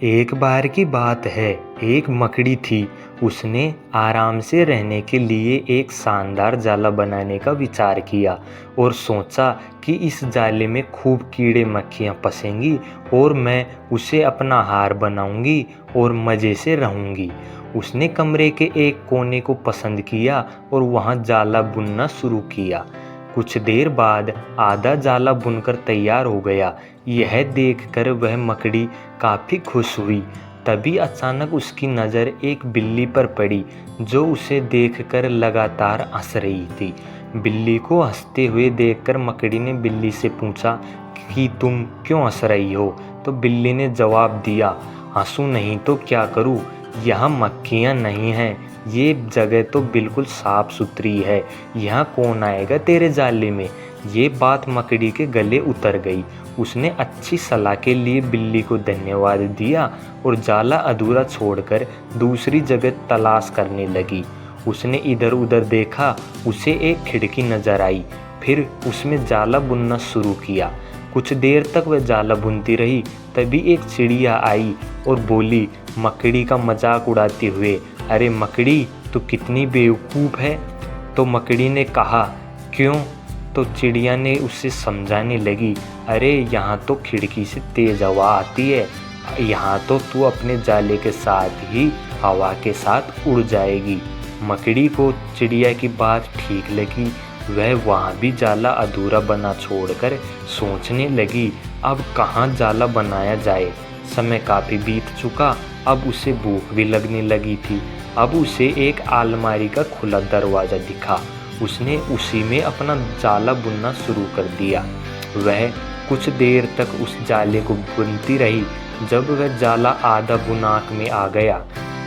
एक बार की बात है, एक मकड़ी थी। उसने आराम से रहने के लिए एक शानदार जाला बनाने का विचार किया और सोचा कि इस जाले में खूब कीड़े मक्खियाँ फंसेंगी और मैं उसे अपना हार बनाऊंगी और मज़े से रहूंगी। उसने कमरे के एक कोने को पसंद किया और वहाँ जाला बुनना शुरू किया। कुछ देर बाद आधा जाला बुनकर तैयार हो गया। यह देखकर वह मकड़ी काफ़ी खुश हुई। तभी अचानक उसकी नज़र एक बिल्ली पर पड़ी जो उसे देखकर लगातार हंस रही थी। बिल्ली को हंसते हुए देखकर मकड़ी ने बिल्ली से पूछा कि तुम क्यों हंस रही हो? तो बिल्ली ने जवाब दिया, हंसूं नहीं तो क्या करूं? यहाँ मक्खियाँ नहीं हैं, ये जगह तो बिल्कुल साफ सुथरी है। यहाँ कौन आएगा तेरे जाले में? ये बात मकड़ी के गले उतर गई। उसने अच्छी सलाह के लिए बिल्ली को धन्यवाद दिया और जाला अधूरा छोड़कर दूसरी जगह तलाश करने लगी। उसने इधर उधर देखा, उसे एक खिड़की नजर आई। फिर उसमें जाला बुनना शुरू किया। कुछ देर तक वह जाला बुनती रही। तभी एक चिड़िया आई और बोली मकड़ी का मजाक उड़ाते हुए, अरे मकड़ी, तू कितनी बेवकूफ़ है। तो मकड़ी ने कहा, क्यों? तो चिड़िया ने उसे समझाने लगी, अरे यहाँ तो खिड़की से तेज़ हवा आती है, यहाँ तो तू अपने जाले के साथ ही हवा के साथ उड़ जाएगी। मकड़ी को चिड़िया की बात ठीक लगी। वह वहाँ भी जाला अधूरा बना छोड़कर सोचने लगी, अब कहाँ जाला बनाया जाए। समय काफ़ी बीत चुका। अब उसे भूख भी लगने लगी थी। अब उसे एक अलमारी का खुला दरवाज़ा दिखा। उसने उसी में अपना जाला बुनना शुरू कर दिया। वह कुछ देर तक उस जाले को बुनती रही। जब वह जाला आधा बुनाक में आ गया,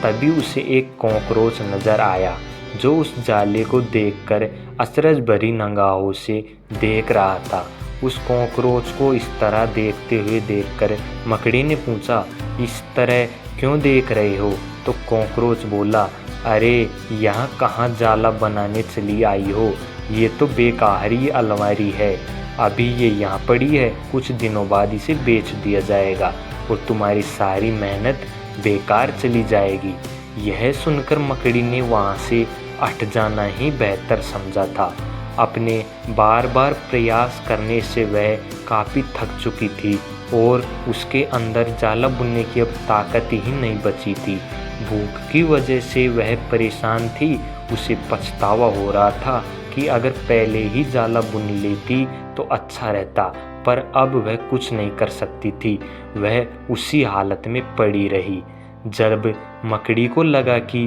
तभी उसे एक कॉकरोच नज़र आया जो उस जाले को देखकर अचरज भरी निगाहों से देख रहा था। उस कॉकरोच को इस तरह देखते हुए देखकर मकड़ी ने पूछा, इस तरह क्यों देख रहे हो? तो कॉकरोच बोला, अरे यहाँ कहाँ जाला बनाने चली आई हो? ये तो बेकार अलमारी है। अभी ये यहाँ पड़ी है, कुछ दिनों बाद इसे बेच दिया जाएगा और तुम्हारी सारी मेहनत बेकार चली जाएगी। यह सुनकर मकड़ी ने वहाँ से हट जाना ही बेहतर समझा था। अपने बार बार प्रयास करने से वह काफ़ी थक चुकी थी और उसके अंदर जाला बुनने की अब ताकत ही नहीं बची थी। भूख की वजह से वह परेशान थी। उसे पछतावा हो रहा था कि अगर पहले ही जाला बुन लेती तो अच्छा रहता, पर अब वह कुछ नहीं कर सकती थी। वह उसी हालत में पड़ी रही। जब मकड़ी को लगा कि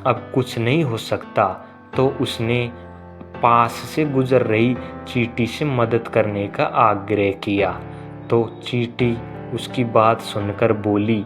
अब कुछ नहीं हो सकता, तो उसने पास से गुजर रही चींटी से मदद करने का आग्रह किया। तो चींटी उसकी बात सुनकर बोली,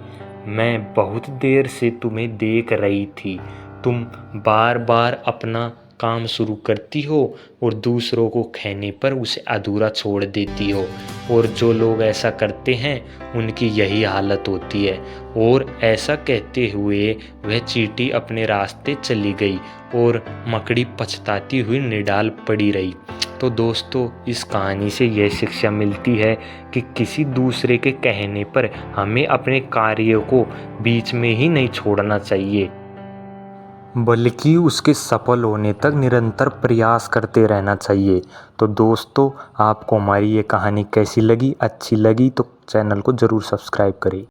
मैं बहुत देर से तुम्हें देख रही थी। तुम बार बार अपना काम शुरू करती हो और दूसरों को कहने पर उसे अधूरा छोड़ देती हो, और जो लोग ऐसा करते हैं उनकी यही हालत होती है। और ऐसा कहते हुए वह चींटी अपने रास्ते चली गई और मकड़ी पछताती हुई निडाल पड़ी रही। तो दोस्तों, इस कहानी से यह शिक्षा मिलती है कि किसी दूसरे के कहने पर हमें अपने कार्यों को बीच में ही नहीं छोड़ना चाहिए, बल्कि उसके सफल होने तक निरंतर प्रयास करते रहना चाहिए। तो दोस्तों, आपको हमारी ये कहानी कैसी लगी? अच्छी लगी तो चैनल को ज़रूर सब्सक्राइब करें।